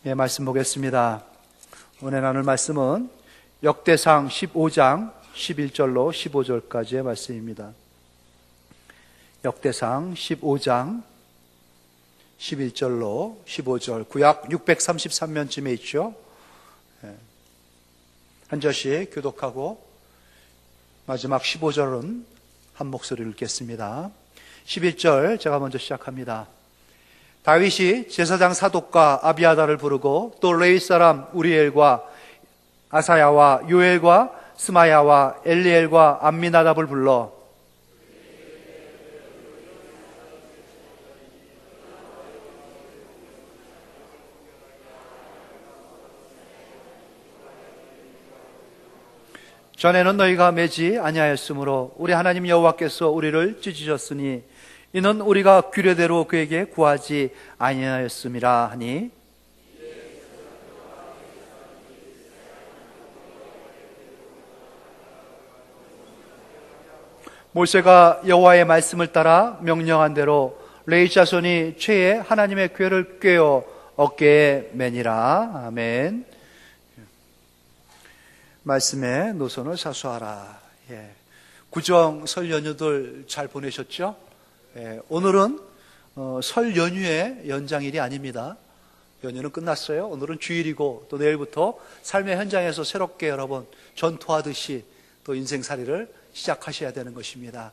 예, 말씀 보겠습니다. 오늘 나눌 말씀은 역대상 15장 11절로 15절까지의 말씀입니다. 역대상 15장 11절로 15절, 구약 633면쯤에 있죠. 한 절씩 교독하고 마지막 15절은 한 목소리를 읽겠습니다. 11절 제가 먼저 시작합니다. 다윗이 제사장 사독과 아비아다를 부르고 또 레위 사람 우리엘과 아사야와 요엘과 스마야와 엘리엘과 암미나답을 불러 전에는 너희가 매지 아니하였으므로 우리 하나님 여호와께서 우리를 찢으셨으니 이는 우리가 규례대로 그에게 구하지 아니하였음이라 하니 모세가 여호와의 말씀을 따라 명령한 대로 레위 자손이 최에 하나님의 궤를 꿰어 어깨에 매니라. 아멘. 말씀에 노선을 사수하라. 구정 설 연휴들 잘 보내셨죠? 오늘은 설 연휴의 연장일이 아닙니다. 연휴는 끝났어요. 오늘은 주일이고 또 내일부터 삶의 현장에서 새롭게 여러분 전투하듯이 또 인생살이를 시작하셔야 되는 것입니다.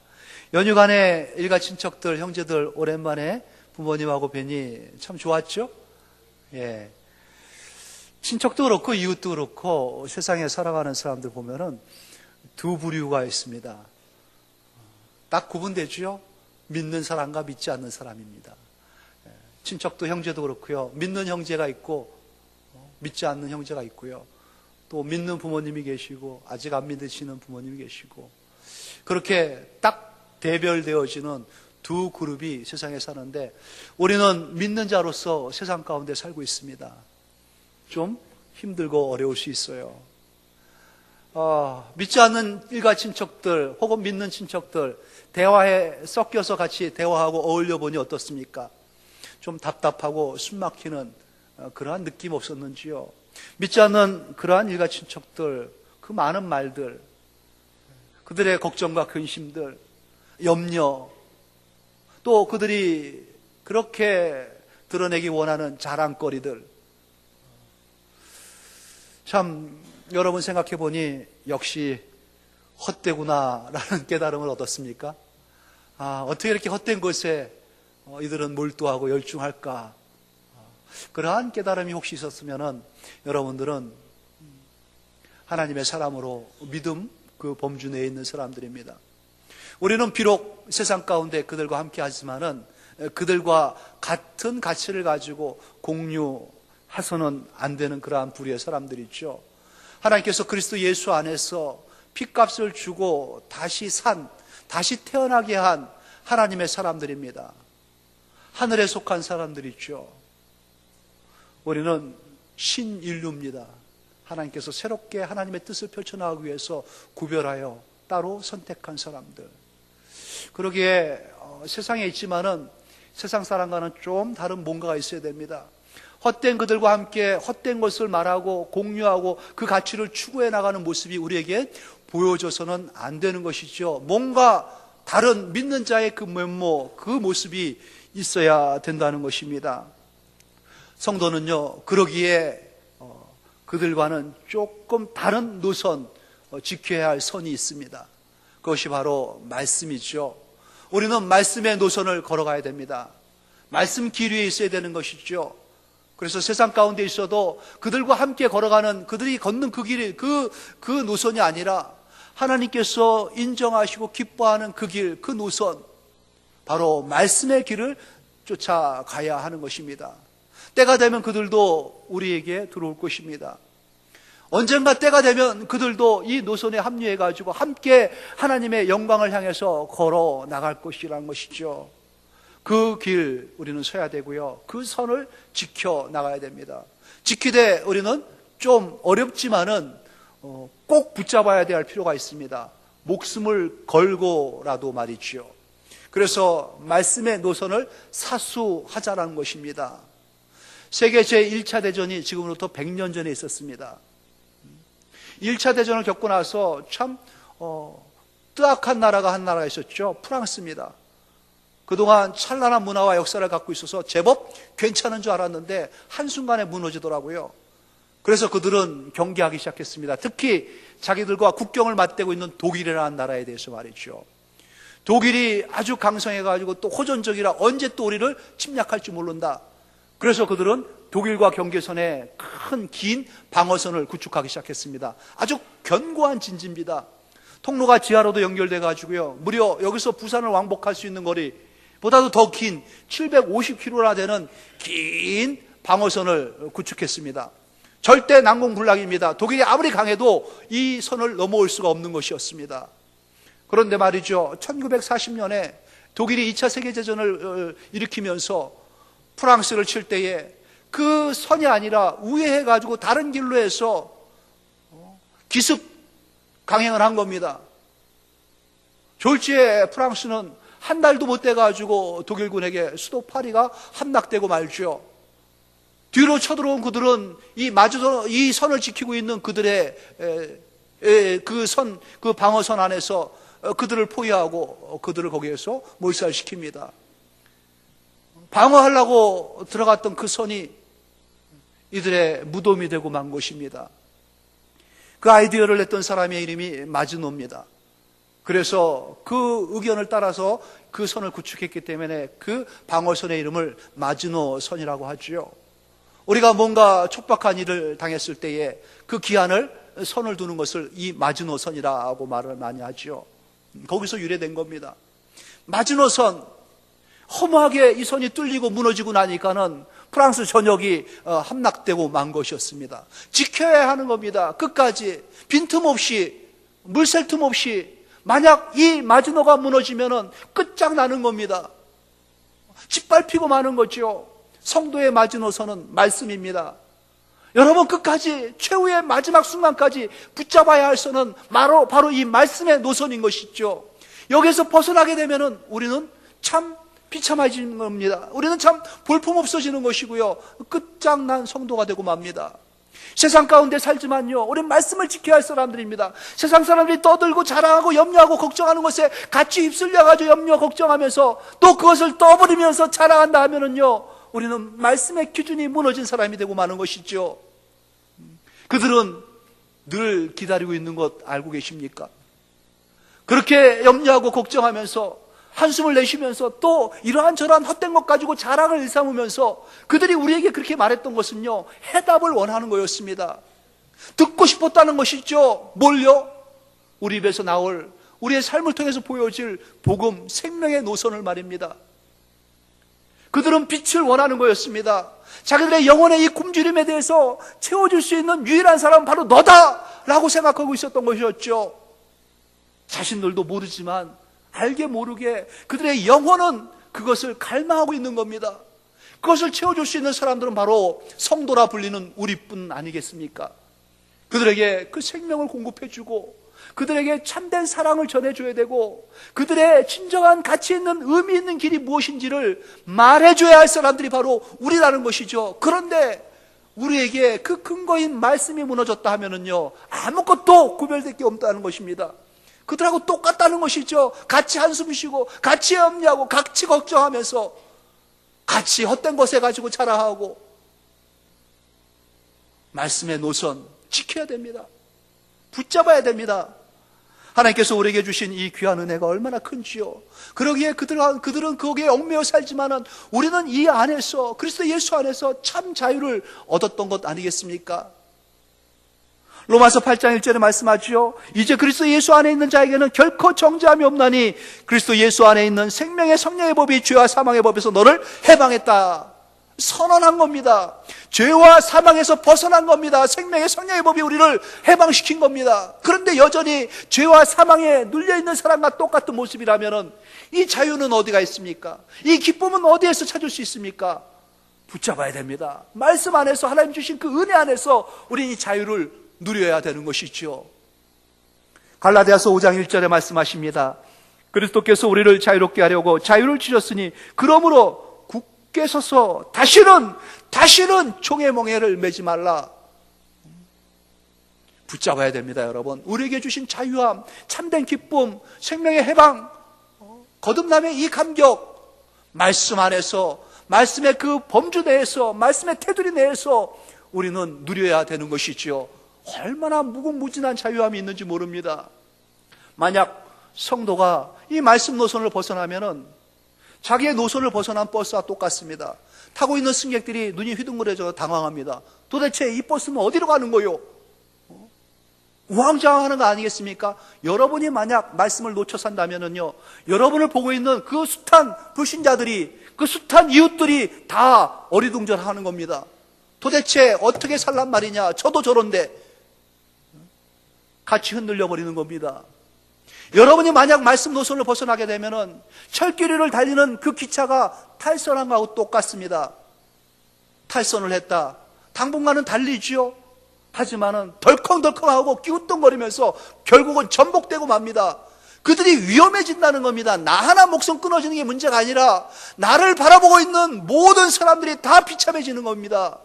연휴간에 일가 친척들, 형제들 오랜만에 부모님하고 뵈니 참 좋았죠? 친척도 그렇고 이웃도 그렇고 세상에 살아가는 사람들 보면은 두 부류가 있습니다. 딱 구분되죠? 믿는 사람과 믿지 않는 사람입니다. 친척도 형제도 그렇고요. 믿는 형제가 있고 믿지 않는 형제가 있고요. 또 믿는 부모님이 계시고 아직 안 믿으시는 부모님이 계시고 그렇게 딱 대별되어지는 두 그룹이 세상에 사는데 우리는 믿는 자로서 세상 가운데 살고 있습니다. 좀 힘들고 어려울 수 있어요. 믿지 않는 일가 친척들 혹은 믿는 친척들 대화에 섞여서 같이 대화하고 어울려 보니 어떻습니까? 좀 답답하고 숨막히는 그러한 느낌 없었는지요? 믿지 않는 그러한 일가 친척들 그 많은 말들 그들의 걱정과 근심들 염려 또 그들이 그렇게 드러내기 원하는 자랑거리들 참 여러분 생각해 보니 역시 헛되구나라는 깨달음을 얻었습니까? 어떻게 이렇게 헛된 것에 이들은 몰두하고 열중할까? 그러한 깨달음이 혹시 있었으면 여러분들은 하나님의 사람으로 믿음 그 범주 내에 있는 사람들입니다. 우리는 비록 세상 가운데 그들과 함께 하지만은 그들과 같은 가치를 가지고 공유해서는 안 되는 그러한 부류의 사람들이죠. 하나님께서 그리스도 예수 안에서 핏값을 주고 다시 태어나게 한 하나님의 사람들입니다. 하늘에 속한 사람들이죠. 우리는 신인류입니다. 하나님께서 새롭게 하나님의 뜻을 펼쳐나가기 위해서 구별하여 따로 선택한 사람들. 그러기에 세상에 있지만은 세상 사람과는 좀 다른 뭔가가 있어야 됩니다. 헛된 그들과 함께 헛된 것을 말하고 공유하고 그 가치를 추구해 나가는 모습이 우리에게 보여져서는 안 되는 것이죠. 뭔가 다른 믿는 자의 그 면모, 그 모습이 있어야 된다는 것입니다. 성도는요, 그러기에 그들과는 조금 다른 노선, 지켜야 할 선이 있습니다. 그것이 바로 말씀이죠. 우리는 말씀의 노선을 걸어가야 됩니다. 말씀 길 위에 있어야 되는 것이죠. 그래서 세상 가운데 있어도 그들과 함께 걸어가는 그들이 걷는 그 길이 그 노선이 아니라 하나님께서 인정하시고 기뻐하는 그 길, 그 노선, 바로 말씀의 길을 쫓아가야 하는 것입니다. 때가 되면 그들도 우리에게 들어올 것입니다. 언젠가 때가 되면 그들도 이 노선에 합류해가지고 함께 하나님의 영광을 향해서 걸어 나갈 것이라는 것이죠. 그 길 우리는 서야 되고요. 그 선을 지켜 나가야 됩니다. 지키되 우리는 좀 어렵지만은 꼭 붙잡아야 될 필요가 있습니다. 목숨을 걸고라도 말이죠. 그래서 말씀의 노선을 사수하자라는 것입니다. 세계 제1차 대전이 지금으로부터 100년 전에 있었습니다. 1차 대전을 겪고 나서 참 뜨악한 나라가 한 나라가 있었죠. 프랑스입니다. 그동안 찬란한 문화와 역사를 갖고 있어서 제법 괜찮은 줄 알았는데 한순간에 무너지더라고요. 그래서 그들은 경계하기 시작했습니다. 특히 자기들과 국경을 맞대고 있는 독일이라는 나라에 대해서 말이죠. 독일이 아주 강성해가지고 또 호전적이라 언제 또 우리를 침략할지 모른다. 그래서 그들은 독일과 경계선에 큰 긴 방어선을 구축하기 시작했습니다. 아주 견고한 진지입니다. 통로가 지하로도 연결돼가지고요. 무려 여기서 부산을 왕복할 수 있는 거리보다도 더 긴 750km나 되는 긴 방어선을 구축했습니다. 절대 난공불락입니다. 독일이 아무리 강해도 이 선을 넘어올 수가 없는 것이었습니다. 그런데 말이죠. 1940년에 독일이 2차 세계대전을 일으키면서 프랑스를 칠 때에 그 선이 아니라 우회해가지고 다른 길로 해서 기습 강행을 한 겁니다. 졸지에 프랑스는 한 달도 못 돼가지고 독일군에게 수도 파리가 함락되고 말죠. 뒤로 쳐들어온 그들은 이 선을 지키고 있는 그들의 그 방어선 안에서 그들을 포위하고 그들을 거기에서 몰살시킵니다. 방어하려고 들어갔던 그 선이 이들의 무덤이 되고 만 것입니다. 그 아이디어를 냈던 사람의 이름이 마즈노입니다. 그래서 그 의견을 따라서 그 선을 구축했기 때문에 그 방어선의 이름을 마즈노 선이라고 하죠. 우리가 뭔가 촉박한 일을 당했을 때에 그 기한을 선을 두는 것을 이 마즈노 선이라고 말을 많이 하죠. 거기서 유래된 겁니다. 마즈노 선, 허무하게 이 선이 뚫리고 무너지고 나니까는 프랑스 전역이 함락되고 만 것이었습니다. 지켜야 하는 겁니다. 끝까지 빈틈없이 물 샐 틈 없이. 만약 이 마즈노가 무너지면은 끝장나는 겁니다. 짓밟히고 마는 거죠. 성도의 마지노선은 말씀입니다. 여러분 끝까지 최후의 마지막 순간까지 붙잡아야 할 선은 바로 이 말씀의 노선인 것이죠. 여기서 벗어나게 되면은 우리는 참 비참해지는 겁니다. 우리는 참 볼품없어지는 것이고요. 끝장난 성도가 되고 맙니다. 세상 가운데 살지만요, 우리는 말씀을 지켜야 할 사람들입니다. 세상 사람들이 떠들고 자랑하고 염려하고 걱정하는 것에 같이 휩쓸려가지고 염려 걱정하면서 또 그것을 떠버리면서 자랑한다 하면은요, 우리는 말씀의 기준이 무너진 사람이 되고 마는 것이죠. 그들은 늘 기다리고 있는 것 알고 계십니까? 그렇게 염려하고 걱정하면서 한숨을 내쉬면서 또 이러한 저러한 헛된 것 가지고 자랑을 일삼으면서 그들이 우리에게 그렇게 말했던 것은요, 해답을 원하는 거였습니다. 듣고 싶었다는 것이죠. 뭘요? 우리 입에서 나올, 우리의 삶을 통해서 보여질 복음, 생명의 노선을 말입니다. 그들은 빛을 원하는 거였습니다. 자기들의 영혼의 이 굶주림에 대해서 채워줄 수 있는 유일한 사람은 바로 너다라고 생각하고 있었던 것이었죠. 자신들도 모르지만 알게 모르게 그들의 영혼은 그것을 갈망하고 있는 겁니다. 그것을 채워줄 수 있는 사람들은 바로 성도라 불리는 우리뿐 아니겠습니까? 그들에게 그 생명을 공급해주고 그들에게 참된 사랑을 전해줘야 되고 그들의 진정한 가치 있는 의미 있는 길이 무엇인지를 말해줘야 할 사람들이 바로 우리라는 것이죠. 그런데 우리에게 그 근거인 말씀이 무너졌다 하면은요, 아무것도 구별될 게 없다는 것입니다. 그들하고 똑같다는 것이죠. 같이 한숨 쉬고 같이 염려하고 같이 걱정하면서 같이 헛된 것에 가지고 자랑하고. 말씀의 노선 지켜야 됩니다. 붙잡아야 됩니다. 하나님께서 우리에게 주신 이 귀한 은혜가 얼마나 큰지요. 그러기에 그들은 거기에 얽매여 살지만은 우리는 이 안에서, 그리스도 예수 안에서 참 자유를 얻었던 것 아니겠습니까? 로마서 8장 1절에 말씀하지요. 이제 그리스도 예수 안에 있는 자에게는 결코 정죄함이 없나니 그리스도 예수 안에 있는 생명의 성령의 법이 죄와 사망의 법에서 너를 해방했다. 선언한 겁니다. 죄와 사망에서 벗어난 겁니다. 생명의 성령의 법이 우리를 해방시킨 겁니다. 그런데 여전히 죄와 사망에 눌려있는 사람과 똑같은 모습이라면 이 자유는 어디가 있습니까? 이 기쁨은 어디에서 찾을 수 있습니까? 붙잡아야 됩니다. 말씀 안에서, 하나님 주신 그 은혜 안에서 우리는 이 자유를 누려야 되는 것이죠. 갈라디아서 5장 1절에 말씀하십니다. 그리스도께서 우리를 자유롭게 하려고 자유를 주셨으니 그러므로 깨서서 다시는 종의 멍에를 매지 말라. 붙잡아야 됩니다, 여러분. 우리에게 주신 자유함, 참된 기쁨, 생명의 해방, 거듭남의 이 감격, 말씀 안에서, 말씀의 그 범주 내에서, 말씀의 테두리 내에서 우리는 누려야 되는 것이지요. 얼마나 무궁무진한 자유함이 있는지 모릅니다. 만약 성도가 이 말씀 노선을 벗어나면은 자기의 노선을 벗어난 버스와 똑같습니다. 타고 있는 승객들이 눈이 휘둥그레져 당황합니다. 도대체 이 버스는 어디로 가는 거요? 우왕좌왕하는 거 아니겠습니까? 여러분이 만약 말씀을 놓쳐 산다면은요, 여러분을 보고 있는 그 숱한 불신자들이, 그 숱한 이웃들이 다 어리둥절하는 겁니다. 도대체 어떻게 살란 말이냐? 저도 저런데 같이 흔들려 버리는 겁니다. 여러분이 만약 말씀 노선을 벗어나게 되면은 철길을 달리는 그 기차가 탈선한 거하고 똑같습니다. 탈선을 했다. 당분간은 달리지요. 하지만은 덜컹덜컹하고 끼우뚱거리면서 결국은 전복되고 맙니다. 그들이 위험해진다는 겁니다. 나 하나 목숨 끊어지는 게 문제가 아니라 나를 바라보고 있는 모든 사람들이 다 비참해지는 겁니다.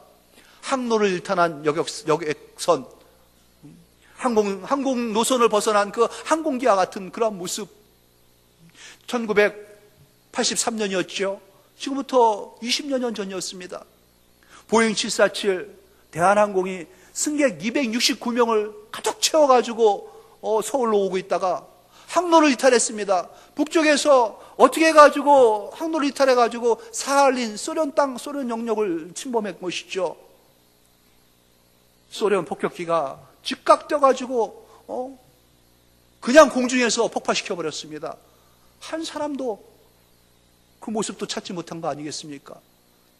항로를 일탄한 여객선, 항공 노선을 벗어난 그 항공기와 같은 그런 모습. 1983년이었죠. 지금부터 20여 년 전이었습니다. 보잉 747 대한항공이 승객 269명을 가득 채워가지고 서울로 오고 있다가 항로를 이탈했습니다. 북쪽에서 어떻게 해가지고 항로를 이탈해가지고 사할린 소련 땅, 소련 영역을 침범한 것이죠. 소련 폭격기가 즉각 떠가지고 그냥 공중에서 폭파시켜버렸습니다. 한 사람도 그 모습도 찾지 못한 거 아니겠습니까?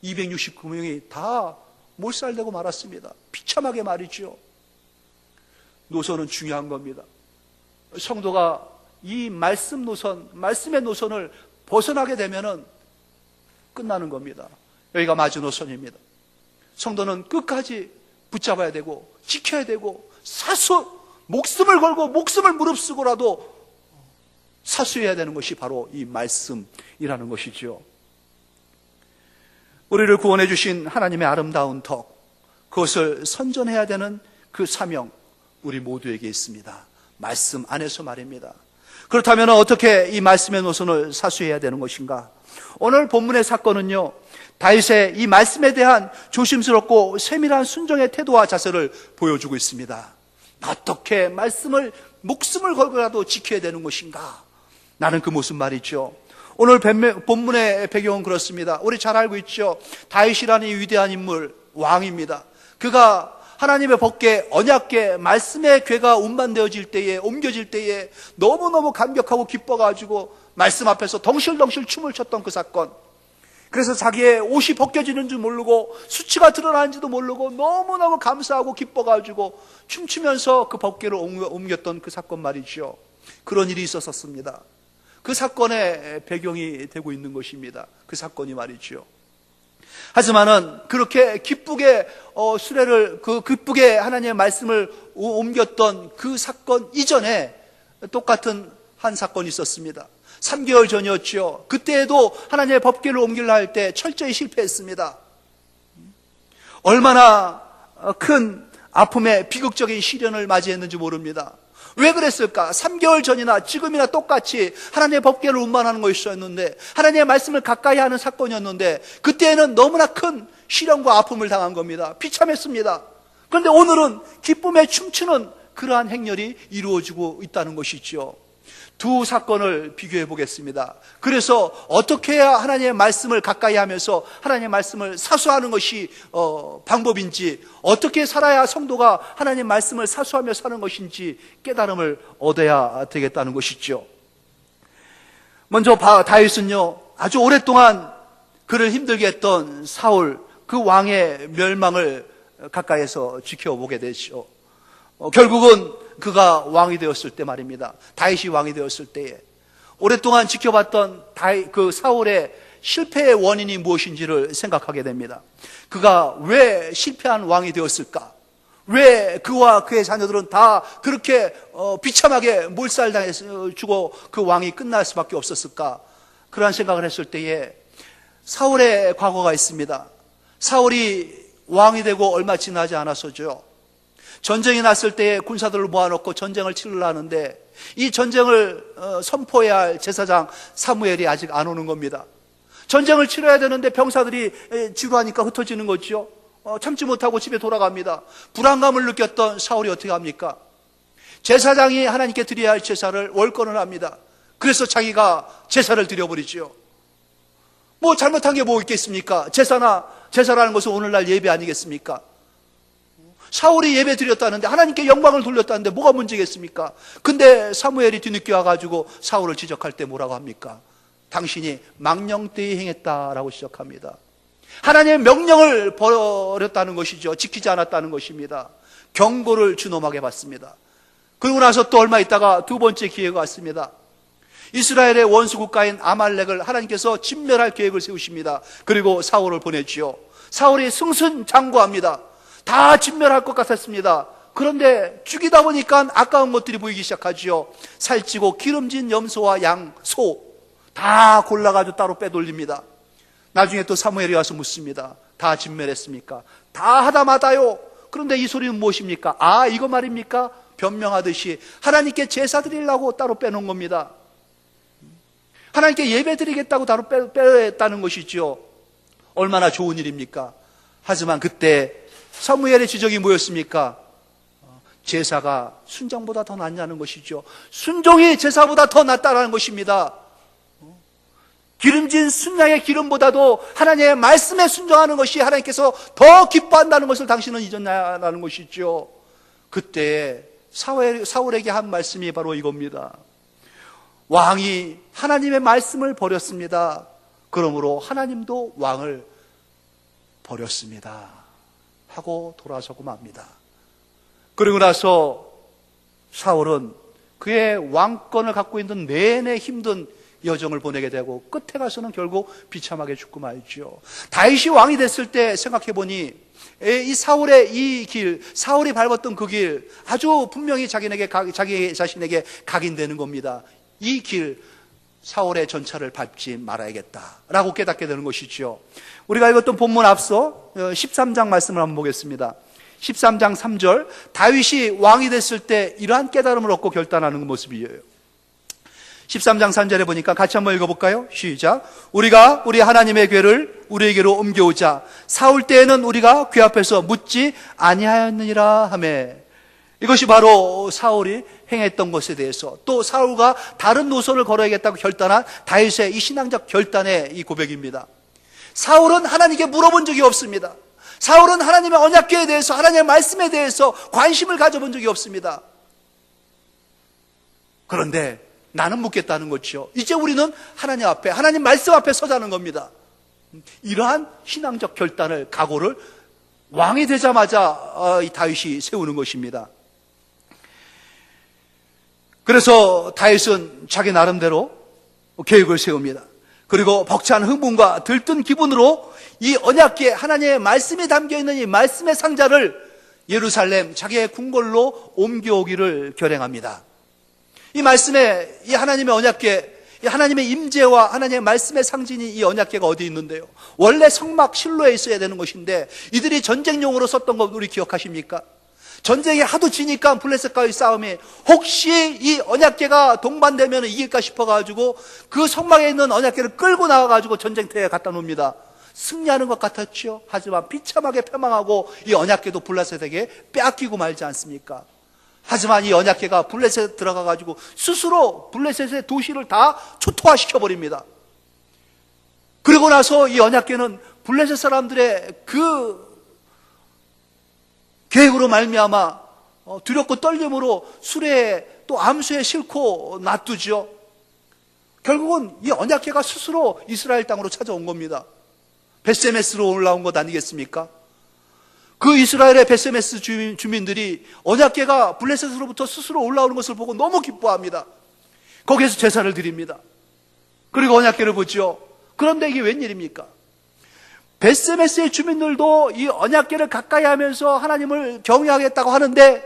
269명이 다 몰살되고 말았습니다. 비참하게 말이죠. 노선은 중요한 겁니다. 성도가 이 말씀 노선, 말씀의 노선을 벗어나게 되면은 끝나는 겁니다. 여기가 마지노선입니다. 성도는 끝까지 붙잡아야 되고 지켜야 되고 목숨을 걸고 목숨을 무릅쓰고라도 사수해야 되는 것이 바로 이 말씀이라는 것이죠. 우리를 구원해 주신 하나님의 아름다운 덕, 그것을 선전해야 되는 그 사명, 우리 모두에게 있습니다. 말씀 안에서 말입니다. 그렇다면 어떻게 이 말씀의 노선을 사수해야 되는 것인가? 오늘 본문의 사건은요, 다윗의 이 말씀에 대한 조심스럽고 세밀한 순종의 태도와 자세를 보여주고 있습니다. 어떻게 말씀을 목숨을 걸고라도 지켜야 되는 것인가? 나는 그 모습 말이죠. 오늘 본문의 배경은 그렇습니다. 우리 잘 알고 있죠. 다윗이라는 이 위대한 인물, 왕입니다. 그가 하나님의 법궤, 언약궤, 말씀의 궤가 운반되어질 때에, 옮겨질 때에 너무너무 감격하고 기뻐가지고 말씀 앞에서 덩실덩실 춤을 췄던 그 사건. 그래서 자기의 옷이 벗겨지는 줄 모르고 수치가 드러나는지도 모르고 너무너무 감사하고 기뻐가지고 춤추면서 그 법궤를 옮겼던 그 사건 말이죠. 그런 일이 있었습니다. 그 사건의 배경이 되고 있는 것입니다. 그 사건이 말이죠. 하지만은 그렇게 기쁘게 수레를 기쁘게 하나님의 말씀을 옮겼던 그 사건 이전에 똑같은 한 사건이 있었습니다. 3개월 전이었죠. 그때에도 하나님의 법궤를 옮기려 할 때 철저히 실패했습니다. 얼마나 큰 아픔의 비극적인 시련을 맞이했는지 모릅니다. 왜 그랬을까? 3개월 전이나 지금이나 똑같이 하나님의 법궤를 운반하는 것이었는데, 하나님의 말씀을 가까이 하는 사건이었는데, 그때는 너무나 큰 시련과 아픔을 당한 겁니다. 비참했습니다. 그런데 오늘은 기쁨에 춤추는 그러한 행렬이 이루어지고 있다는 것이죠. 두 사건을 비교해 보겠습니다. 그래서 어떻게 해야 하나님의 말씀을 가까이 하면서 하나님의 말씀을 사수하는 것이 방법인지, 어떻게 살아야 성도가 하나님의 말씀을 사수하며 사는 것인지 깨달음을 얻어야 되겠다는 것이죠. 먼저 다윗은요, 아주 오랫동안 그를 힘들게 했던 사울, 그 왕의 멸망을 가까이에서 지켜보게 되죠. 결국은 그가 왕이 되었을 때 말입니다. 다윗이 왕이 되었을 때에 오랫동안 지켜봤던 그 사울의 실패의 원인이 무엇인지를 생각하게 됩니다. 그가 왜 실패한 왕이 되었을까? 왜 그와 그의 자녀들은 다 그렇게 비참하게 몰살당해 주고 그 왕이 끝날 수밖에 없었을까? 그러한 생각을 했을 때에 사울의 과거가 있습니다. 사울이 왕이 되고 얼마 지나지 않았었죠. 전쟁이 났을 때 군사들을 모아놓고 전쟁을 치르려 하는데 이 전쟁을 선포해야 할 제사장 사무엘이 아직 안 오는 겁니다. 전쟁을 치러야 되는데 병사들이 지루하니까 흩어지는 거죠. 참지 못하고 집에 돌아갑니다. 불안감을 느꼈던 사울이 어떻게 합니까? 제사장이 하나님께 드려야 할 제사를 월권을 합니다. 그래서 자기가 제사를 드려버리죠. 뭐 잘못한 게 뭐 있겠습니까? 제사라는 것은 오늘날 예배 아니겠습니까? 사울이 예배 드렸다는데 하나님께 영광을 돌렸다는데 뭐가 문제겠습니까? 근데 사무엘이 뒤늦게 와가지고 사울을 지적할 때 뭐라고 합니까? 당신이 망령되이 행했다라고 지적합니다. 하나님의 명령을 버렸다는 것이죠. 지키지 않았다는 것입니다. 경고를 준엄하게 받습니다. 그리고 나서 또 얼마 있다가 두 번째 기회가 왔습니다. 이스라엘의 원수 국가인 아말렉을 하나님께서 진멸할 계획을 세우십니다. 그리고 사울을 보내지요. 사울이 승승장구합니다. 다 진멸할 것 같았습니다. 그런데 죽이다 보니까 아까운 것들이 보이기 시작하지요. 살찌고 기름진 염소와 양, 소 다 골라가지고 따로 빼돌립니다. 나중에 또 사무엘이 와서 묻습니다. 다 진멸했습니까? 다 하다마다요. 그런데 이 소리는 무엇입니까? 아, 이거 말입니까? 변명하듯이 하나님께 제사 드리려고 따로 빼놓은 겁니다. 하나님께 예배 드리겠다고 따로 빼냈다는 것이죠. 얼마나 좋은 일입니까? 하지만 그때 사무엘의 지적이 뭐였습니까? 제사가 순종보다 더 낫냐는 것이죠. 순종이 제사보다 더 낫다는 것입니다. 기름진 순양의 기름보다도 하나님의 말씀에 순종하는 것이 하나님께서 더 기뻐한다는 것을 당신은 잊었냐라는 것이죠. 그때 사울에게 한 말씀이 바로 이겁니다. 왕이 하나님의 말씀을 버렸습니다. 그러므로 하나님도 왕을 버렸습니다. 하고 돌아서고 맙니다. 그리고 나서 사울은 그의 왕권을 갖고 있는 내내 힘든 여정을 보내게 되고 끝에 가서는 결국 비참하게 죽고 말죠. 다윗이 왕이 됐을 때 생각해보니 이 사울의 이 길, 사울이 밟았던 그 길 아주 분명히 자기 자신에게 각인되는 겁니다. 이 길, 사울의 전차를 밟지 말아야겠다라고 깨닫게 되는 것이죠. 우리가 읽었던 본문 앞서 13장 말씀을 한번 보겠습니다. 13장 3절, 다윗이 왕이 됐을 때 이러한 깨달음을 얻고 결단하는 모습이에요. 13장 3절에 보니까 같이 한번 읽어볼까요? 시작. 우리가 우리 하나님의 궤를 우리에게로 옮겨오자. 사울 때에는 우리가 궤 앞에서 묻지 아니하였느니라 하며, 이것이 바로 사울이 행했던 것에 대해서, 또 사울과 다른 노선을 걸어야겠다고 결단한 다윗의 이 신앙적 결단의 이 고백입니다. 사울은 하나님께 물어본 적이 없습니다. 사울은 하나님의 언약궤에 대해서, 하나님의 말씀에 대해서 관심을 가져본 적이 없습니다. 그런데 나는 묻겠다는 거죠. 이제 우리는 하나님 앞에, 하나님 말씀 앞에 서자는 겁니다. 이러한 신앙적 결단을, 각오를 왕이 되자마자 이 다윗이 세우는 것입니다. 그래서 다윗은 자기 나름대로 계획을 세웁니다. 그리고 벅찬 흥분과 들뜬 기분으로 이 언약궤, 하나님의 말씀이 담겨있는 이 말씀의 상자를 예루살렘 자기의 궁궐로 옮겨오기를 결행합니다. 이 말씀에, 이 하나님의 언약궤, 이 하나님의 임재와 하나님의 말씀의 상징이 이 언약궤가 어디 있는데요? 원래 성막 실로에 있어야 되는 것인데 이들이 전쟁용으로 썼던 거 우리 기억하십니까? 전쟁에 하도 지니까 블레셋과의 싸움이 혹시 이 언약궤가 동반되면 이길까 싶어가지고 그 성막에 있는 언약궤를 끌고 나와가지고 전쟁터에 갖다 놓습니다. 승리하는 것 같았죠. 하지만 비참하게 패망하고 이 언약궤도 블레셋에게 빼앗기고 말지 않습니까? 하지만 이 언약궤가 블레셋에 들어가가지고 스스로 블레셋의 도시를 다 초토화시켜버립니다. 그리고 나서 이 언약궤는 블레셋 사람들의 그 계획으로 말미암아 두렵고 떨림으로 수레에 또 암수에 싣고 놔두죠. 결국은 이 언약궤가 스스로 이스라엘 땅으로 찾아온 겁니다. 벳세메스로 올라온 것 아니겠습니까? 그 이스라엘의 벳세메스 주민들이 언약궤가 블레셋으로부터 스스로 올라오는 것을 보고 너무 기뻐합니다. 거기에서 제사를 드립니다. 그리고 언약궤를 보죠. 그런데 이게 웬일입니까? 벳세메스의 주민들도 이 언약궤를 가까이 하면서 하나님을 경외하겠다고 하는데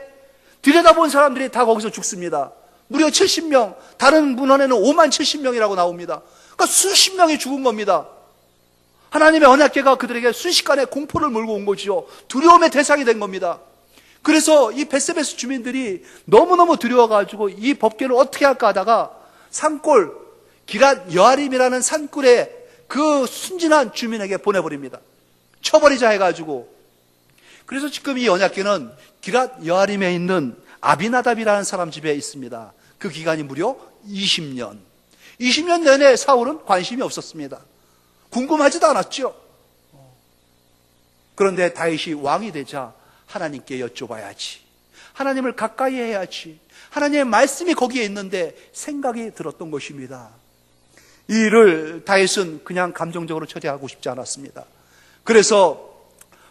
들여다본 사람들이 다 거기서 죽습니다. 무려 70명, 다른 문헌에는 5만 70명이라고 나옵니다. 그러니까 수십 명이 죽은 겁니다. 하나님의 언약궤가 그들에게 순식간에 공포를 몰고 온 거죠. 두려움의 대상이 된 겁니다. 그래서 이 벳세메스 주민들이 너무너무 두려워가지고 이 법궤를 어떻게 할까 하다가 산골 기랏 여아림이라는 산골에 그 순진한 주민에게 보내버립니다. 쳐버리자 해가지고. 그래서 지금 이 언약궤는 기랏 여아림에 있는 아비나답이라는 사람 집에 있습니다. 그 기간이 무려 20년. 20년 내내 사울은 관심이 없었습니다. 궁금하지도 않았죠. 그런데 다윗이 왕이 되자 하나님께 여쭤봐야지. 하나님을 가까이 해야지. 하나님의 말씀이 거기에 있는데 생각이 들었던 것입니다. 이 일을 다윗은 그냥 감정적으로 처리하고 싶지 않았습니다. 그래서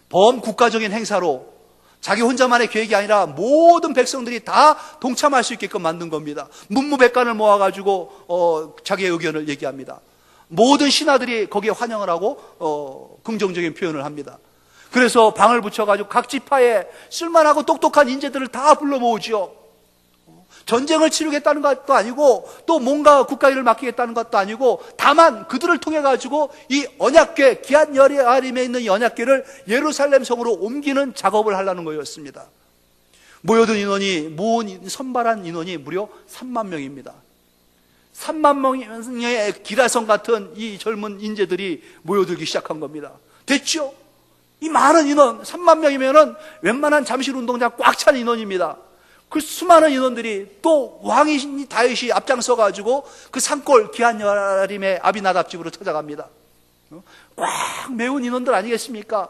범국가적인 행사로 자기 혼자만의 계획이 아니라 모든 백성들이 다 동참할 수 있게끔 만든 겁니다. 문무백관을 모아가지고 자기의 의견을 얘기합니다. 모든 신하들이 거기에 환영을 하고 긍정적인 표현을 합니다. 그래서 방을 붙여가지고 각 지파에 쓸만하고 똑똑한 인재들을 다 불러 모으죠. 전쟁을 치르겠다는 것도 아니고 또 뭔가 국가 일을 맡기겠다는 것도 아니고 다만 그들을 통해 가지고 이 언약궤 기한 여아림에 있는 이 언약궤를 예루살렘 성으로 옮기는 작업을 하려는 거였습니다. 모여든 인원이 모은 선발한 인원이 무려 3만 명입니다. 3만 명의 기라성 같은 이 젊은 인재들이 모여들기 시작한 겁니다. 됐죠? 이 많은 인원 3만 명이면은 웬만한 잠실 운동장 꽉 찬 인원입니다. 그 수많은 인원들이 또 왕이 다윗이 앞장서 가지고 그 산골 기한 여아림의 아비나답 집으로 찾아갑니다. 꽉 메운 인원들 아니겠습니까?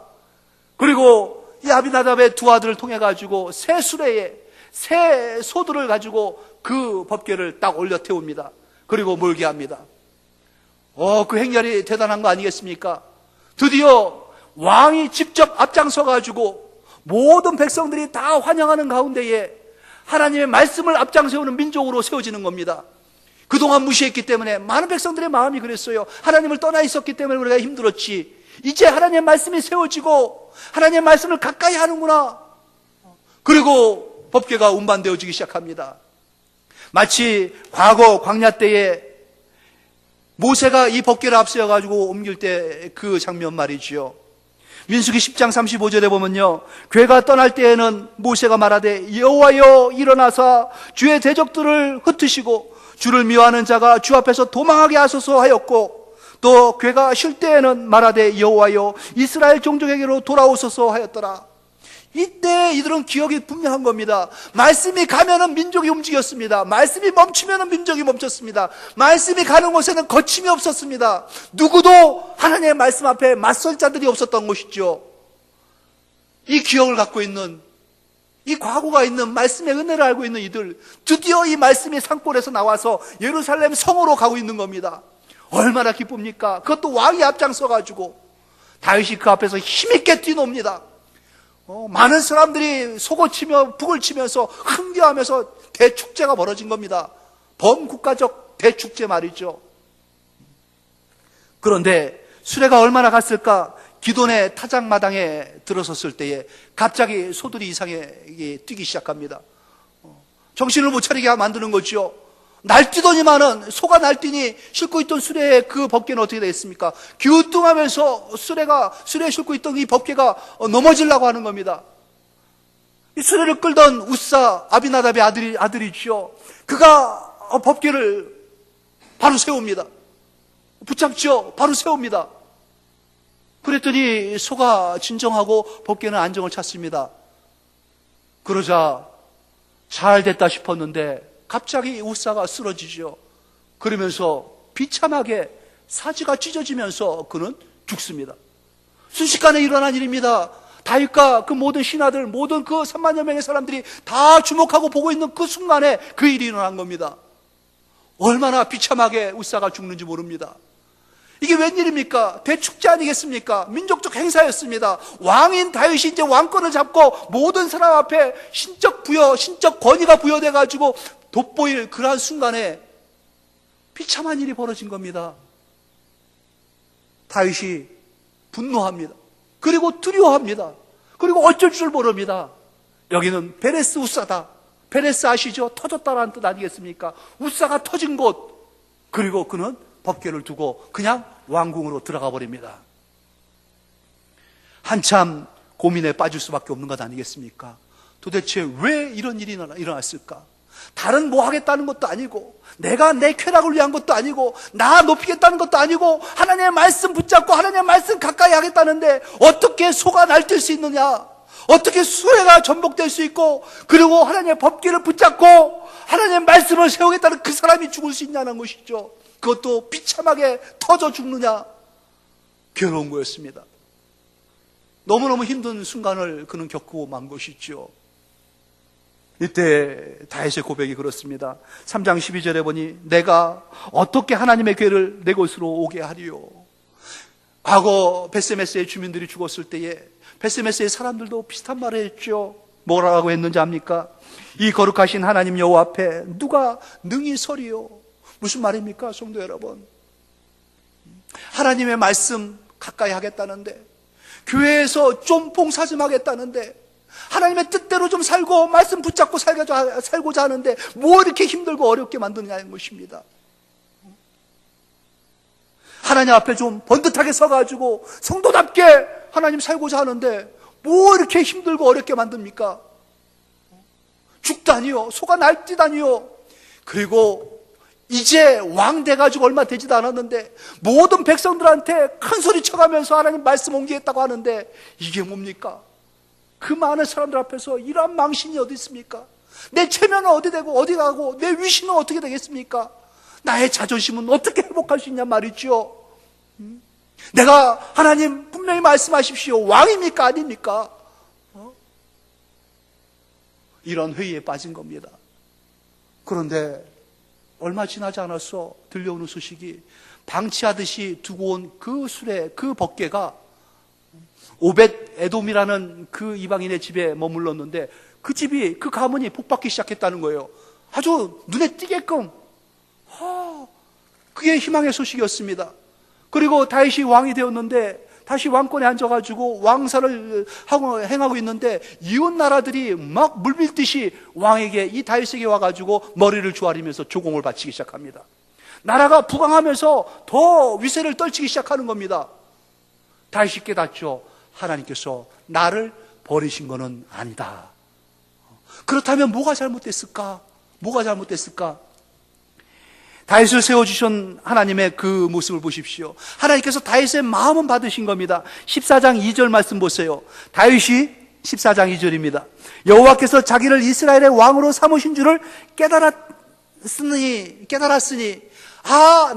그리고 이 아비나답의 두 아들을 통해 가지고 새 수레에 새 소들을 가지고 그 법궤를 딱 올려 태웁니다. 그리고 몰게 합니다. 그 행렬이 대단한 거 아니겠습니까? 드디어 왕이 직접 앞장서 가지고 모든 백성들이 다 환영하는 가운데에 하나님의 말씀을 앞장세우는 민족으로 세워지는 겁니다. 그동안 무시했기 때문에 많은 백성들의 마음이 그랬어요. 하나님을 떠나 있었기 때문에 우리가 힘들었지. 이제 하나님의 말씀이 세워지고 하나님의 말씀을 가까이 하는구나. 그리고 법궤가 운반되어지기 시작합니다. 마치 과거 광야 때에 모세가 이 법궤를 앞세워가지고 옮길 때 그 장면 말이지요. 민수기 10장 35절에 보면요, 궤가 떠날 때에는 모세가 말하되 여호와여 일어나사 주의 대적들을 흩으시고 주를 미워하는 자가 주 앞에서 도망하게 하소서 하였고, 또 궤가 쉴 때에는 말하되 여호와여 이스라엘 종족에게로 돌아오소서 하였더라. 이때 이들은 기억이 분명한 겁니다. 말씀이 가면은 민족이 움직였습니다. 말씀이 멈추면은 민족이 멈췄습니다. 말씀이 가는 곳에는 거침이 없었습니다. 누구도 하나님의 말씀 앞에 맞설 자들이 없었던 것이죠. 이 기억을 갖고 있는, 이 과거가 있는 말씀의 은혜를 알고 있는 이들, 드디어 이 말씀이 산골에서 나와서 예루살렘 성으로 가고 있는 겁니다. 얼마나 기쁩니까? 그것도 왕이 앞장서 가지고 다윗이 그 앞에서 힘있게 뛰놉니다. 많은 사람들이 속을 북을 치면서 흥겨하면서 대축제가 벌어진 겁니다. 범국가적 대축제 말이죠. 그런데 수레가 얼마나 갔을까? 기돈의 타작마당에 들어섰을 때에 갑자기 소들이 이상하게 뛰기 시작합니다. 정신을 못 차리게 만드는 거죠. 날뛰더니만은 소가 날뛰니 싣고 있던 수레의 그 법궤는 어떻게 되겠습니까? 기우뚱하면서 수레에 싣고 있던 이 법궤가 넘어지려고 하는 겁니다. 이 수레를 끌던 우사 아비나답의 아들이죠. 그가 법궤를 바로 세웁니다. 붙잡죠. 바로 세웁니다. 그랬더니 소가 진정하고 법궤는 안정을 찾습니다. 그러자 잘 됐다 싶었는데 갑자기 우사가 쓰러지죠. 그러면서 비참하게 사지가 찢어지면서 그는 죽습니다. 순식간에 일어난 일입니다. 다윗과 그 모든 신하들, 모든 그 3만여 명의 사람들이 다 주목하고 보고 있는 그 순간에 그 일이 일어난 겁니다. 얼마나 비참하게 우사가 죽는지 모릅니다. 이게 웬일입니까? 대축제 아니겠습니까? 민족적 행사였습니다. 왕인 다윗이 이제 왕권을 잡고 모든 사람 앞에 신적 권위가 부여돼가지고 돋보일 그러한 순간에 비참한 일이 벌어진 겁니다. 다윗이 분노합니다. 그리고 두려워합니다. 그리고 어쩔 줄 모릅니다. 여기는 베레스 우사다. 베레스 아시죠? 터졌다라는 뜻 아니겠습니까? 우사가 터진 곳. 그리고 그는 법궤를 두고 그냥 왕궁으로 들어가 버립니다. 한참 고민에 빠질 수밖에 없는 것 아니겠습니까? 도대체 왜 이런 일이 일어났을까? 다른 뭐 하겠다는 것도 아니고, 내가 내 쾌락을 위한 것도 아니고, 나 높이겠다는 것도 아니고, 하나님의 말씀 붙잡고 하나님의 말씀 가까이 하겠다는데 어떻게 소가 날뛸 수 있느냐? 어떻게 수레가 전복될 수 있고, 그리고 하나님의 법궤를 붙잡고 하나님의 말씀을 세우겠다는 그 사람이 죽을 수 있냐는 것이죠. 그것도 비참하게 터져 죽느냐? 괴로운 거였습니다. 너무너무 힘든 순간을 그는 겪고 만 것이죠. 이때 다윗의 고백이 그렇습니다. 3장 12절에 보니 내가 어떻게 하나님의 궤를 내 곳으로 오게 하리요. 과거 베스메스의 주민들이 죽었을 때에 베스메스의 사람들도 비슷한 말을 했죠. 뭐라고 했는지 압니까? 이 거룩하신 하나님 여호와 앞에 누가 능히 서리요. 무슨 말입니까, 성도 여러분? 하나님의 말씀 가까이 하겠다는데, 교회에서 좀 봉사좀 하나님의 뜻대로 좀 살고 말씀 붙잡고 살고자 하는데 뭐 이렇게 힘들고 어렵게 만드느냐는 것입니다. 하나님 앞에 좀 번듯하게 서가지고 성도답게 하나님 살고자 하는데 뭐 이렇게 힘들고 어렵게 만듭니까? 죽다니요, 소가 날뛰다니요. 그리고 이제 왕 돼가지고 얼마 되지도 않았는데 모든 백성들한테 큰 소리 쳐가면서 하나님 말씀 옮기겠다고 하는데 이게 뭡니까? 그 많은 사람들 앞에서 이러한 망신이 어디 있습니까? 내 체면은 어디 되고 어디 가고 내 위신은 어떻게 되겠습니까? 나의 자존심은 어떻게 회복할 수 있냐 말이죠. 내가 하나님 분명히 말씀하십시오. 왕입니까 아닙니까? 이런 회의에 빠진 겁니다. 그런데 얼마 지나지 않았어 들려오는 소식이 방치하듯이 두고 온 그 수레, 그 법궤가 오벳 에돔이라는 그 이방인의 집에 머물렀는데 그 집이, 그 가문이 복받기 시작했다는 거예요. 아주 눈에 띄게끔. 그게 희망의 소식이었습니다. 그리고 다윗이 왕이 되었는데 다시 왕권에 앉아가지고 왕사를 행하고 있는데 이웃 나라들이 막 물밀듯이 왕에게, 이 다윗에게 와가지고 머리를 조아리면서 조공을 바치기 시작합니다. 나라가 부강하면서 더 위세를 떨치기 시작하는 겁니다. 다윗이 깨닫죠. 하나님께서 나를 버리신 것은 아니다. 그렇다면 뭐가 잘못됐을까? 뭐가 잘못됐을까? 다윗을 세워주신 하나님의 그 모습을 보십시오. 하나님께서 다윗의 마음은 받으신 겁니다. 14장 2절 말씀 보세요. 다윗이 14장 2절입니다. 여호와께서 자기를 이스라엘의 왕으로 삼으신 줄을 깨달았으니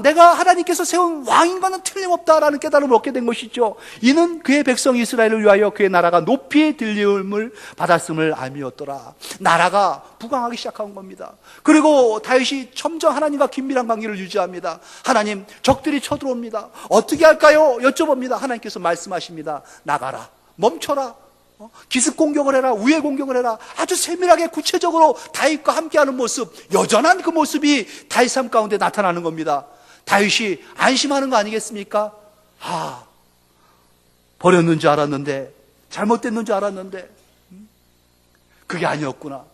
내가 하나님께서 세운 왕인 것은 틀림없다라는 깨달음을 얻게 된 것이죠. 이는 그의 백성 이스라엘을 위하여 그의 나라가 높이 들림을 받았음을 알미였더라. 나라가 부강하기 시작한 겁니다. 그리고 다윗이 점점 하나님과 긴밀한 관계를 유지합니다. 하나님, 적들이 쳐들어옵니다. 어떻게 할까요? 여쭤봅니다. 하나님께서 말씀하십니다. 나가라, 멈춰라, 기습 공격을 해라, 우회 공격을 해라. 아주 세밀하게 구체적으로 다윗과 함께하는 모습, 여전한 그 모습이 다윗 삶 가운데 나타나는 겁니다. 다윗이 안심하는 거 아니겠습니까? 버렸는 줄 알았는데, 잘못됐는 줄 알았는데 그게 아니었구나.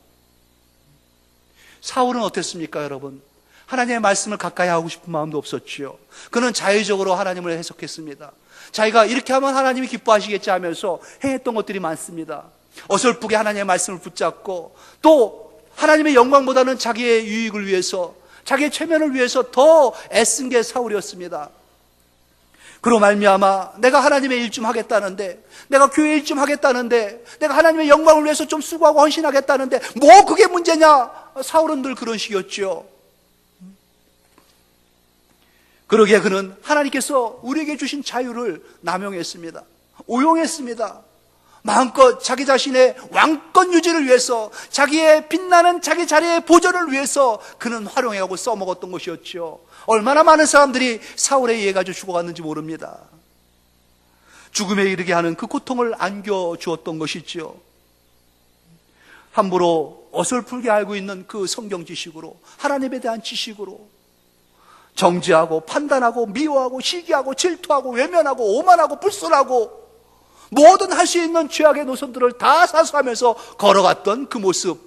사울은 어땠습니까, 여러분? 하나님의 말씀을 가까이 하고 싶은 마음도 없었지요. 그는 자의적으로 하나님을 해석했습니다. 자기가 이렇게 하면 하나님이 기뻐하시겠지 하면서 행했던 것들이 많습니다. 어설프게 하나님의 말씀을 붙잡고 또 하나님의 영광보다는 자기의 유익을 위해서, 자기의 체면을 위해서 더 애쓴 게 사울이었습니다. 그로 말미암아 내가 하나님의 일 좀 하겠다는데, 내가 교회 일 좀 하겠다는데, 내가 하나님의 영광을 위해서 좀 수고하고 헌신하겠다는데 뭐 그게 문제냐? 사울은 늘 그런 식이었죠. 그러기에 그는 하나님께서 우리에게 주신 자유를 남용했습니다. 오용했습니다. 마음껏 자기 자신의 왕권 유지를 위해서, 자기의 빛나는 자기 자리의 보존을 위해서 그는 활용하고 써먹었던 것이었죠. 얼마나 많은 사람들이 사울에 의해 가지고 죽어갔는지 모릅니다. 죽음에 이르게 하는 그 고통을 안겨주었던 것이죠. 함부로 어설프게 알고 있는 그 성경 지식으로, 하나님에 대한 지식으로 정죄하고 판단하고 미워하고 시기하고 질투하고 외면하고 오만하고 불순하고 모든 할 수 있는 죄악의 노선들을 다 사수하면서 걸어갔던 그 모습,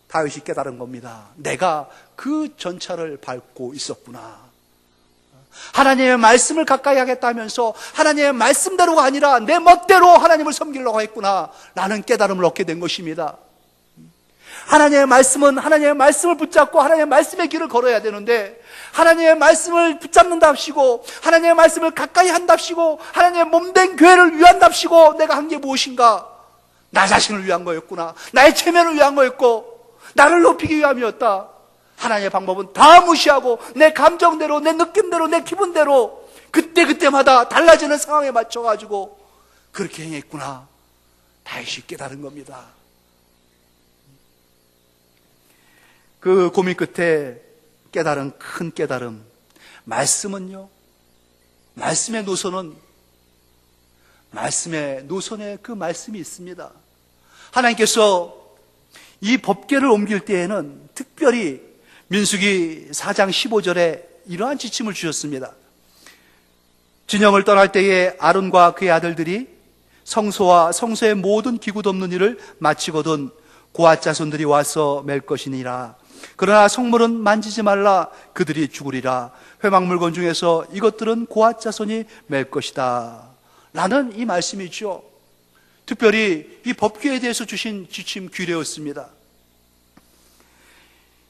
다윗이 깨달은 겁니다. 내가 그 전차를 밟고 있었구나. 하나님의 말씀을 가까이 하겠다면서 하나님의 말씀대로가 아니라 내 멋대로 하나님을 섬기려고 했구나 라는 깨달음을 얻게 된 것입니다. 하나님의 말씀은 하나님의 말씀을 붙잡고 하나님의 말씀의 길을 걸어야 되는데, 하나님의 말씀을 붙잡는답시고 하나님의 말씀을 가까이 한답시고 하나님의 몸된 교회를 위한답시고 내가 한 게 무엇인가? 나 자신을 위한 거였구나. 나의 체면을 위한 거였고 나를 높이기 위함이었다. 하나님의 방법은 다 무시하고 내 감정대로, 내 느낌대로, 내 기분대로 그때그때마다 달라지는 상황에 맞춰가지고 그렇게 행했구나. 다시 깨달은 겁니다. 그 고민 끝에 깨달은 큰 깨달음, 말씀은요, 말씀의 노선에 그 말씀이 있습니다. 하나님께서 이 법궤를 옮길 때에는 특별히 민수기 4장 15절에 이러한 지침을 주셨습니다. 진영을 떠날 때에 아론과 그의 아들들이 성소와 성소의 모든 기구 덮는 일을 마치거든 고앗 자손들이 와서 맬 것이니라. 그러나 성물은 만지지 말라. 그들이 죽으리라. 회막 물건 중에서 이것들은 고앗 자손이 맬 것이다 라는 이 말씀이죠. 특별히 이 법궤에 대해서 주신 지침 규례였습니다.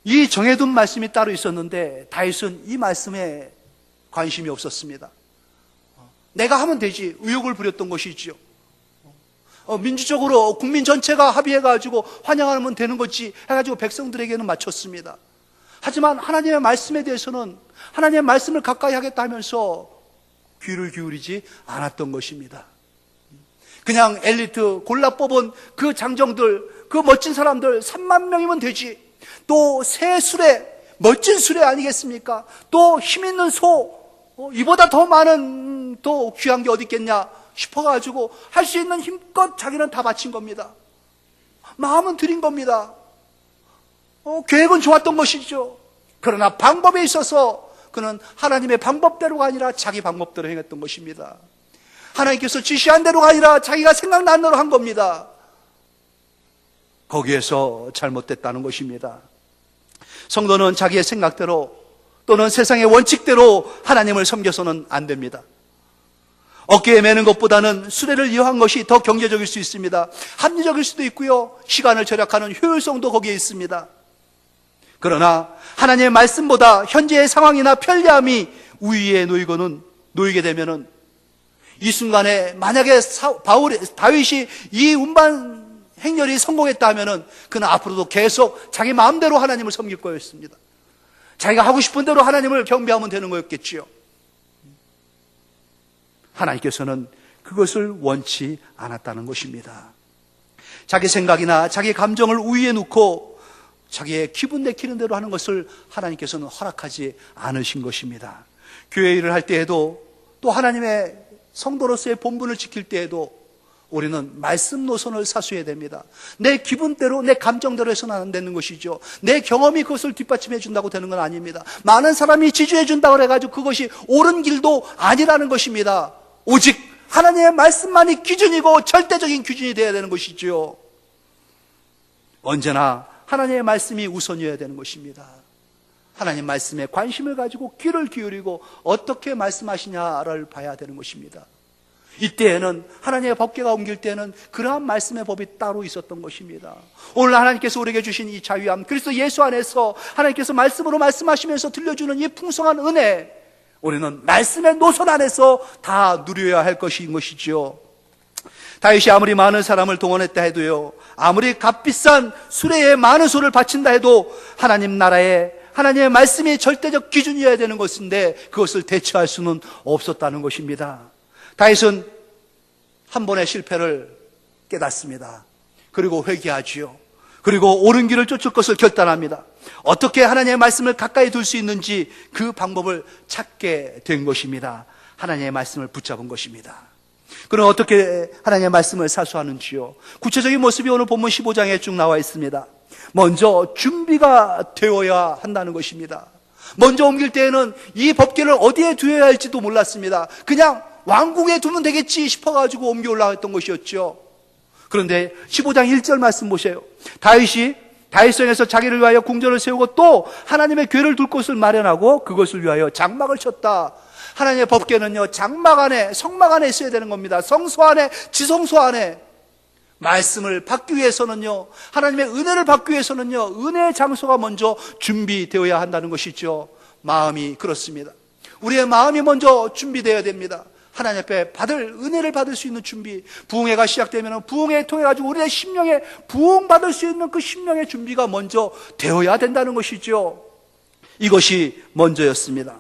이 정해둔 말씀이 따로 있었는데 다윗은 이 말씀에 관심이 없었습니다. 내가 하면 되지, 의욕을 부렸던 것이지요. 민주적으로 국민 전체가 합의해가지고 환영하면 되는 거지 해가지고 백성들에게는 맞췄습니다. 하지만 하나님의 말씀에 대해서는 하나님의 말씀을 가까이 하겠다 하면서 귀를 기울이지 않았던 것입니다. 그냥 엘리트 골라 뽑은 그 장정들, 그 멋진 사람들 3만 명이면 되지, 또 새 수레, 멋진 수레 아니겠습니까? 또 힘있는 소, 이보다 더 많은 또 귀한 게 어디 있겠냐 싶어가지고 할 수 있는 힘껏 자기는 다 바친 겁니다. 마음은 드린 겁니다. 계획은 좋았던 것이죠. 그러나 방법에 있어서 그는 하나님의 방법대로가 아니라 자기 방법대로 행했던 것입니다. 하나님께서 지시한 대로가 아니라 자기가 생각난 대로 한 겁니다. 거기에서 잘못됐다는 것입니다. 성도는 자기의 생각대로 또는 세상의 원칙대로 하나님을 섬겨서는 안 됩니다. 어깨에 매는 것보다는 수레를 이용한 것이 더 경제적일 수 있습니다. 합리적일 수도 있고요, 시간을 절약하는 효율성도 거기에 있습니다. 그러나 하나님의 말씀보다 현재의 상황이나 편리함이 우위에 놓이게 되면은 이 순간에 만약에 다윗이 이 운반 행렬이 성공했다 하면은 그는 앞으로도 계속 자기 마음대로 하나님을 섬길 거였습니다. 자기가 하고 싶은 대로 하나님을 경배하면 되는 거였겠지요. 하나님께서는 그것을 원치 않았다는 것입니다. 자기 생각이나 자기 감정을 우위에 놓고 자기의 기분 내키는 대로 하는 것을 하나님께서는 허락하지 않으신 것입니다. 교회 일을 할 때에도 또 하나님의 성도로서의 본분을 지킬 때에도 우리는 말씀 노선을 사수해야 됩니다. 내 기분대로, 내 감정대로 해서는 안 되는 것이죠. 내 경험이 그것을 뒷받침해 준다고 되는 건 아닙니다. 많은 사람이 지지해 준다고 해가지고 그것이 옳은 길도 아니라는 것입니다. 오직 하나님의 말씀만이 기준이고 절대적인 기준이 되어야 되는 것이죠. 언제나 하나님의 말씀이 우선이어야 되는 것입니다. 하나님 말씀에 관심을 가지고 귀를 기울이고 어떻게 말씀하시냐를 봐야 되는 것입니다. 이때에는 하나님의 법궤가 옮길 때는 그러한 말씀의 법이 따로 있었던 것입니다. 오늘 하나님께서 우리에게 주신 이 자유함, 그리스도 예수 안에서 하나님께서 말씀으로 말씀하시면서 들려주는 이 풍성한 은혜, 우리는 말씀의 노선 안에서 다 누려야 할 것인 것이죠. 다윗이 아무리 많은 사람을 동원했다 해도요, 아무리 값비싼 수레에 많은 소를 바친다 해도 하나님 나라에 하나님의 말씀이 절대적 기준이어야 되는 것인데 그것을 대처할 수는 없었다는 것입니다. 다윗은 한 번의 실패를 깨닫습니다. 그리고 회개하지요. 그리고 옳은 길을 쫓을 것을 결단합니다. 어떻게 하나님의 말씀을 가까이 둘 수 있는지 그 방법을 찾게 된 것입니다. 하나님의 말씀을 붙잡은 것입니다. 그럼 어떻게 하나님의 말씀을 사수하는지요? 구체적인 모습이 오늘 본문 15장에 쭉 나와 있습니다. 먼저 준비가 되어야 한다는 것입니다. 먼저 옮길 때에는 이 법궤를 어디에 두어야 할지도 몰랐습니다. 그냥 왕궁에 두면 되겠지 싶어가지고 옮겨 올라갔던 것이었죠. 그런데 15장 1절 말씀 보세요. 다윗이 다윗성에서 자기를 위하여 궁전을 세우고 또 하나님의 궤를 둘 곳을 마련하고 그것을 위하여 장막을 쳤다. 하나님의 법궤는요, 장막 안에, 성막 안에 있어야 되는 겁니다. 성소 안에, 지성소 안에. 말씀을 받기 위해서는요, 하나님의 은혜를 받기 위해서는요, 은혜의 장소가 먼저 준비되어야 한다는 것이죠. 마음이 그렇습니다. 우리의 마음이 먼저 준비되어야 됩니다. 하나님 앞에 은혜를 받을 수 있는 준비, 부흥회가 시작되면 부흥회에 통해 가지고 우리의 심령에 부흥받을 수 있는 그 심령의 준비가 먼저 되어야 된다는 것이죠. 이것이 먼저였습니다.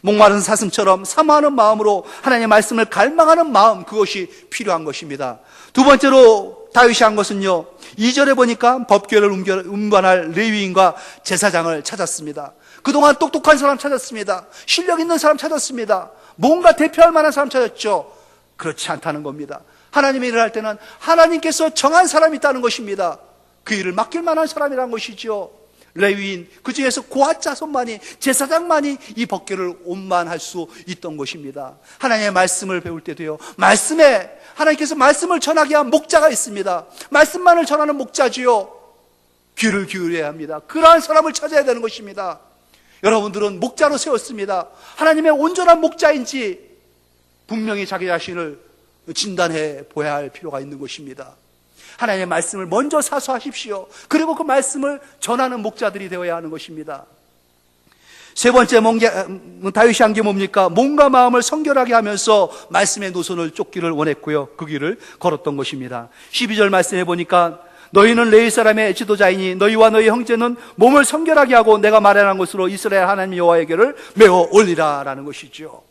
목마른 사슴처럼 사모하는 마음으로 하나님의 말씀을 갈망하는 마음, 그것이 필요한 것입니다. 두 번째로 다윗이 한 것은요, 2절에 보니까 법궤를 운반할 레위인과 제사장을 찾았습니다. 그동안 똑똑한 사람 찾았습니다. 실력 있는 사람 찾았습니다. 뭔가 대표할 만한 사람 찾았죠. 그렇지 않다는 겁니다. 하나님의 일을 할 때는 하나님께서 정한 사람이 있다는 것입니다. 그 일을 맡길 만한 사람이라는 것이죠. 레위인, 그 중에서 고앗 자손만이, 제사장만이 이 법궤를 운반할 수 있던 것입니다. 하나님의 말씀을 배울 때도요, 하나님께서 말씀을 전하게 한 목자가 있습니다. 말씀만을 전하는 목자지요. 귀를 기울여야 합니다. 그러한 사람을 찾아야 되는 것입니다. 여러분들은 목자로 세웠습니다. 하나님의 온전한 목자인지 분명히 자기 자신을 진단해 보아야 할 필요가 있는 것입니다. 하나님의 말씀을 먼저 사수하십시오. 그리고 그 말씀을 전하는 목자들이 되어야 하는 것입니다. 세 번째 다윗이 한 게 뭡니까? 몸과 마음을 성결하게 하면서 말씀의 노선을 쫓기를 원했고요, 그 길을 걸었던 것입니다. 12절 말씀해 보니까 너희는 레위 사람의 지도자이니 너희와 너희 형제는 몸을 성결하게 하고 내가 마련한 곳으로 이스라엘 하나님 여호와에게를 메어 올리라 라는 것이죠.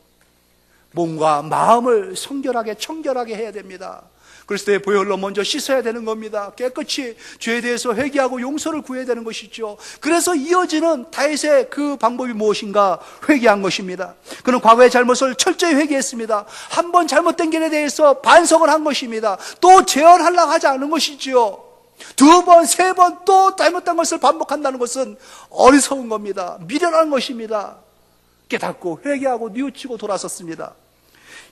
몸과 마음을 성결하게, 청결하게 해야 됩니다. 그리스도의 보혈로 먼저 씻어야 되는 겁니다. 깨끗이 죄에 대해서 회개하고 용서를 구해야 되는 것이죠. 그래서 이어지는 다윗의 그 방법이 무엇인가? 회개한 것입니다. 그는 과거의 잘못을 철저히 회개했습니다. 한 번 잘못된 길에 대해서 반성을 한 것입니다. 또 재현하려고 하지 않은 것이죠. 두 번, 세 번 또 잘못된 것을 반복한다는 것은 어리석은 겁니다. 미련한 것입니다. 깨닫고 회개하고 뉘우치고 돌아섰습니다.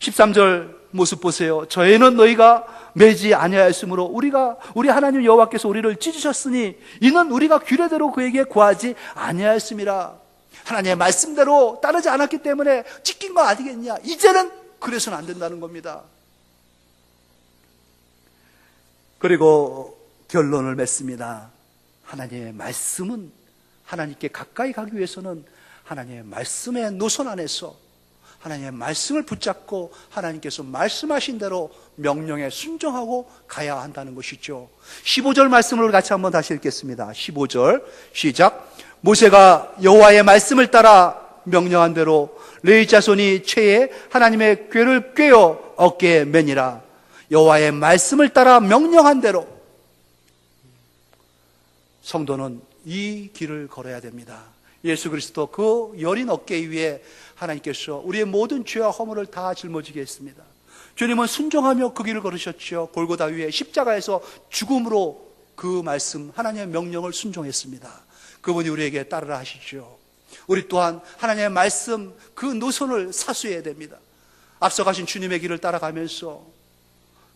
13절 모습 보세요. 저에는 너희가 매지 아니하였으므로 우리 하나님 여호와께서 우리를 찢으셨으니 이는 우리가 규례대로 그에게 구하지 아니하였음이라. 하나님의 말씀대로 따르지 않았기 때문에 찢긴 거 아니겠냐. 이제는 그래서는 안 된다는 겁니다. 그리고 결론을 맺습니다. 하나님의 말씀은, 하나님께 가까이 가기 위해서는 하나님의 말씀의 노선 안에서 하나님의 말씀을 붙잡고 하나님께서 말씀하신 대로 명령에 순종하고 가야 한다는 것이죠. 15절 말씀을 같이 한번 다시 읽겠습니다. 15절 시작. 모세가 여호와의 말씀을 따라 명령한 대로 레위 자손이 채에 하나님의 궤를 꿰어 어깨에 매니라. 여호와의 말씀을 따라 명령한 대로 성도는 이 길을 걸어야 됩니다. 예수 그리스도 그 여린 어깨 위에 하나님께서 우리의 모든 죄와 허물을 다 짊어지게 했습니다. 주님은 순종하며 그 길을 걸으셨죠. 골고다 위에 십자가에서 죽음으로 그 말씀, 하나님의 명령을 순종했습니다. 그분이 우리에게 따르라 하시죠. 우리 또한 하나님의 말씀 그 노선을 사수해야 됩니다. 앞서가신 주님의 길을 따라가면서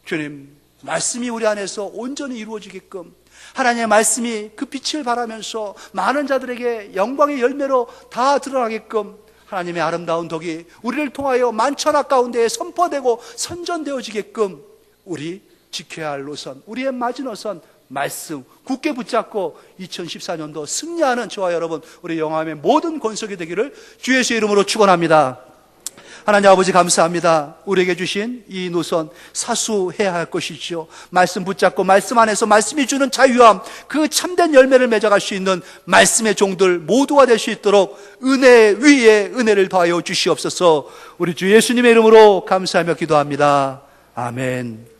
주님 말씀이 우리 안에서 온전히 이루어지게끔 하나님의 말씀이 그 빛을 발하면서 많은 자들에게 영광의 열매로 다 드러나게끔 하나님의 아름다운 덕이 우리를 통하여 만천하 가운데에 선포되고 선전되어지게끔 우리 지켜야 할 노선, 우리의 마지노선 말씀 굳게 붙잡고 2014년도 승리하는 저와 여러분, 우리 영암의 모든 권속이 되기를 주 예수의 이름으로 축원합니다. 하나님 아버지 감사합니다. 우리에게 주신 이 노선 사수해야 할 것이죠. 말씀 붙잡고 말씀 안에서 말씀이 주는 자유함, 그 참된 열매를 맺어갈 수 있는 말씀의 종들 모두가 될 수 있도록 은혜 위에 은혜를 더하여 주시옵소서. 우리 주 예수님의 이름으로 감사하며 기도합니다. 아멘.